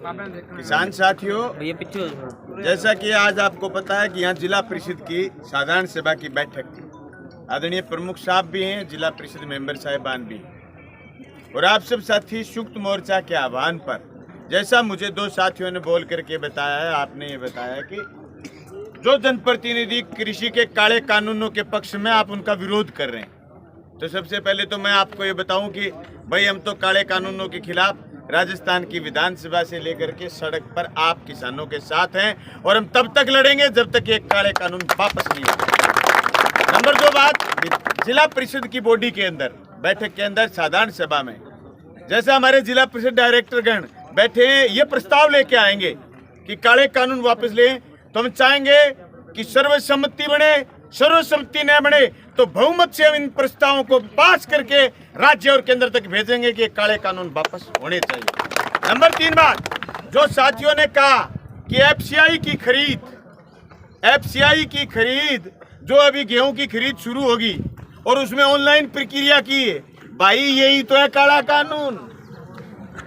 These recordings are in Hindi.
किसान साथियों, जैसा कि आज आपको पता है कि यहाँ जिला परिषद की साधारण सभा की बैठक थी। आदरणीय प्रमुख साहब भी हैं, जिला परिषद मेंबर साहिबान भी हैं, और आप सब साथी संयुक्त मोर्चा के आह्वान पर जैसा मुझे दो साथियों ने बोल करके बताया है, आपने ये बताया कि जो जनप्रतिनिधि कृषि के काले कानूनों के पक्ष में आप उनका विरोध कर रहे हैं। तो सबसे पहले तो मैं आपको ये बताऊं कि भाई हम तो काले कानूनों के खिलाफ राजस्थान की विधानसभा से लेकर के सड़क पर आप किसानों के साथ हैं, और हम तब तक लड़ेंगे जब तक ये काले कानून वापस नहीं होते। नंबर 2 बात, जिला परिषद की बॉडी के अंदर बैठक के अंदर साधारण सभा में जैसा हमारे जिला परिषद डायरेक्टर गण बैठे हैं, ये प्रस्ताव लेके आएंगे कि काले कानून वापस लें, तो हम चाहेंगे कि सर्वसम्मति बने। सर्वसम्मति न बने तो बहुमत से हम इन प्रस्तावों को पास करके राज्य और केंद्र तक भेजेंगे कि काले कानून वापस होने चाहिए। नंबर 3 बात, जो साथियों ने कहा कि एफसीआई की खरीद जो अभी गेहूं की खरीद शुरू होगी और उसमें ऑनलाइन प्रक्रिया की है, भाई यही तो है काला कानून।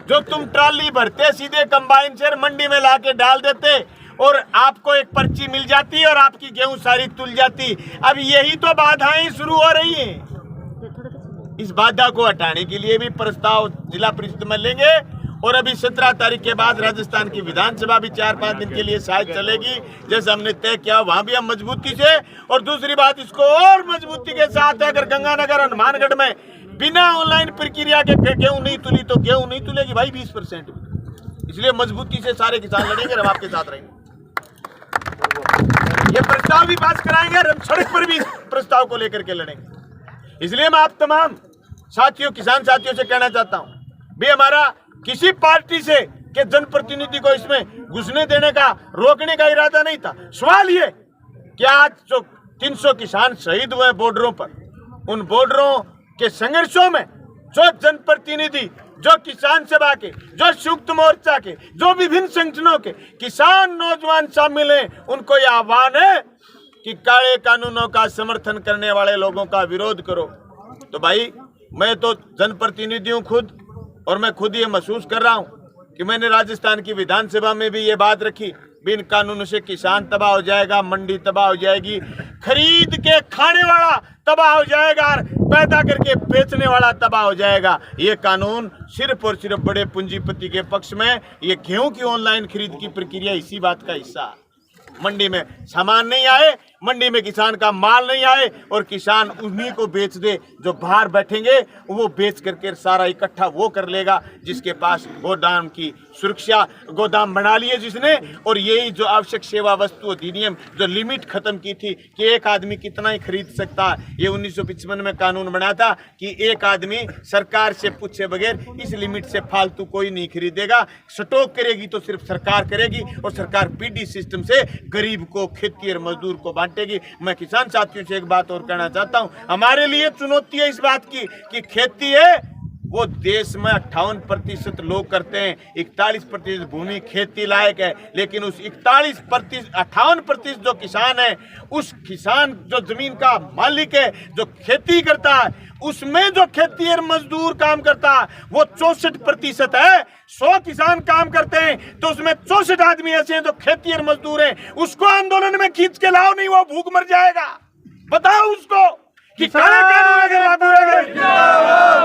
जो तुम ट्राली भरते सीधे कंबाइन से मंडी में लाके डाल देते और आपको एक पर्ची मिल जाती और आपकी गेहूं सारी तुल जाती। अब यही तो बाधाएं शुरू हो रही हैं। इस बाधा को हटाने के लिए भी प्रस्ताव जिला परिषद में लेंगे, और अभी 17 तारीख के बाद राजस्थान की विधानसभा भी 4-5 दिन के लिए शायद चलेगी, जैसे हमने तय किया वहां भी हम मजबूती से। और दूसरी बात, इसको और मजबूती के साथ अगर गंगानगर हनुमानगढ़ में बिना ऑनलाइन प्रक्रिया के गेहूं नहीं तुली तो गेहूं नहीं तुलेगी भाई 20%। इसलिए मजबूती से सारे किसान लड़ेंगे, हम आपके साथ रहेंगे। ये प्रस्ताव भी पास कराएंगे और हम सड़क पर भी इस प्रस्ताव को लेकर के लड़ेंगे। इसलिए मैं आप तमाम साथियों, किसान साथियों से कहना चाहता हूं, भी हमारा किसी पार्टी से के जनप्रतिनिधि को इसमें घुसने देने का, रोकने का इरादा नहीं था। सवाल ये कि आज जो 300 किसान शहीद हुए बॉर्डरों पर, उन बॉर्डरों के संघर्षों में जो जनप्रतिनिधि, जो किसान सभा के, जो संयुक्त मोर्चा के, जो विभिन्न संगठनों के किसान नौजवान शामिल हैं, उनको यह आह्वान है कि काले कानूनों का समर्थन करने वाले लोगों का विरोध करो। तो भाई मैं तो जनप्रतिनिधि हूं खुद, और मैं खुद ये महसूस कर रहा हूं कि मैंने राजस्थान की विधानसभा में भी ये बात रखी, बिन कानून से किसान तबाह हो जाएगा, मंडी तबाह हो जाएगी, खरीद के खाने वाला तबाह हो जाएगा, पैदा करके बेचने वाला तबाह हो जाएगा। ये कानून सिर्फ और सिर्फ बड़े पूंजीपति के पक्ष में। ये गेहूं की ऑनलाइन खरीद की प्रक्रिया इसी बात का हिस्सा है। मंडी में सामान नहीं आए, मंडी में किसान का माल नहीं आए, और किसान उन्हीं को बेच दे जो बाहर बैठेंगे, वो बेच करके सारा इकट्ठा वो कर लेगा जिसके पास गोदाम की सुरक्षा, गोदाम बना लिए जिसने। और यही जो आवश्यक सेवा वस्तु अधिनियम जो लिमिट खत्म की थी कि एक आदमी कितना ही खरीद सकता है, ये 1955 में कानून बना था कि एक आदमी सरकार से पूछे बगैर इस लिमिट से फालतू कोई नहीं खरीदेगा। स्टॉक करेगी तो सिर्फ सरकार करेगी, और सरकार पीडी सिस्टम से गरीब को, खेती और मजदूर को बांटेगी। मैं किसान साथियों से एक बात और कहना चाहता हूं, हमारे लिए चुनौती है इस बात की कि खेती है वो देश में 58% लोग करते हैं, 41% भूमि खेती लायक है, लेकिन उस 58% जो किसान है, उस किसान जो जमीन का मालिक है, जो खेती करता है, उसमें जो खेती और मजदूर काम करता है वो 64% है। 100 किसान काम करते हैं तो उसमें 64 आदमी ऐसे हैं जो खेती और मजदूर हैं। उसको आंदोलन में खींच के लाओ, नहीं वो भूख मर जाएगा। बताओ उसको कि काला कानून अगर लागू रह गए,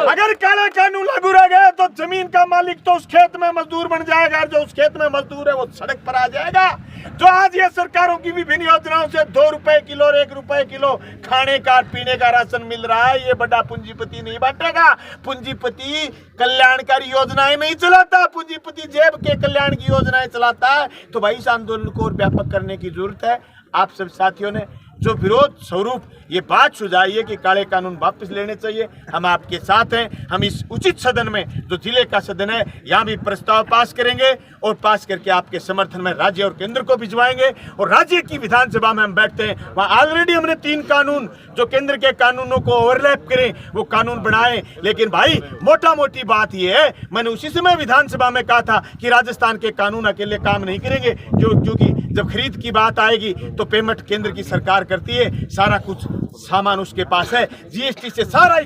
अगर काला कानून लागू रह गया तो जमीन का मालिक तो उस खेत में मजदूर बन जाएगा, और जो उस खेत में मजदूर है वो सड़क पर आ जाएगा। जो आज ये सरकारों की विभिन्न योजनाओं से 2 रुपए किलो और 1 रुपए किलो खाने का, पीने का राशन मिल रहा है, ये बड़ा पूंजीपति नहीं बांटेगा। पूंजीपति कल्याणकारी योजनाएं नहीं चलाता, पूंजीपति जेब के कल्याण की योजनाएं चलाता है। तो भाई इस आंदोलन को और व्यापक करने की जरूरत है। आप सब साथियों ने जो विरोध स्वरूप ये बात सुझाई कि काले कानून वापस लेने चाहिए, हम आपके साथ हैं। हम इस उचित सदन में, जो जिले का सदन है, यहाँ भी प्रस्ताव पास करेंगे, और पास करके आपके समर्थन में राज्य और केंद्र को भिजवाएंगे। और राज्य की विधानसभा में हम बैठते हैं, वहाँ ऑलरेडी हमने 3 कानून जो केंद्र के कानूनों को ओवरलैप करें वो कानून बनाए। लेकिन भाई मोटा मोटी बात ये है, मैंने उसी समय विधानसभा में कहा था कि राजस्थान के कानून अकेले काम नहीं करेंगे, क्योंकि जब खरीद की बात आएगी तो पेमेंट केंद्र की सरकार करती है, सारा कुछ सामान उसके पास है, जीएसटी से सारा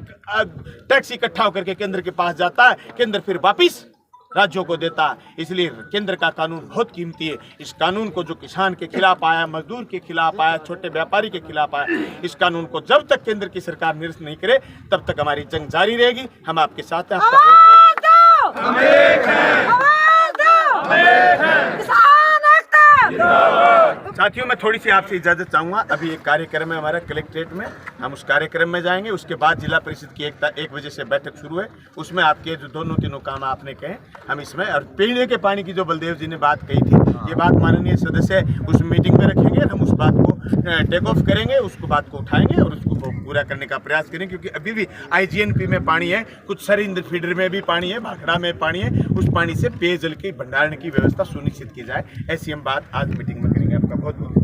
टैक्स इकट्ठा होकर के केंद्र के पास जाता है, केंद्र फिर वापिस राज्यों को देता है। इसलिए केंद्र का कानून बहुत कीमती है। इस कानून को जो किसान के खिलाफ आया, मजदूर के खिलाफ आया, छोटे व्यापारी के खिलाफ आया, इस कानून को जब तक केंद्र की सरकार निरस्त नहीं करे तब तक हमारी जंग जारी रहेगी। हम आपके साथ हैं। साथियों, मैं थोड़ी सी आपसे इजाजत चाहूंगा। अभी एक कार्यक्रम है हमारा कलेक्ट्रेट में, हम उस कार्यक्रम में जाएंगे। उसके बाद जिला परिषद की 1 बजे से बैठक शुरू है। उसमें आपके जो दोनों तीनों काम आपने कहे हम इसमें, और पीने के पानी की जो बलदेव जी ने बात कही थी, ये बात माननीय सदस्य उस मीटिंग में रखेंगे। हम उस बात को टेक ऑफ करेंगे, उसको बात को उठाएंगे और उसको पूरा करने का प्रयास करेंगे। क्योंकि अभी भी IGNP में पानी है, कुछ सरिंद फीडर में भी पानी है, भाखड़ा में पानी है। उस पानी से पेयजल की भंडारण की व्यवस्था सुनिश्चित की जाए, ऐसी हम बात आज मीटिंग में करेंगे। आपका बहुत बहुत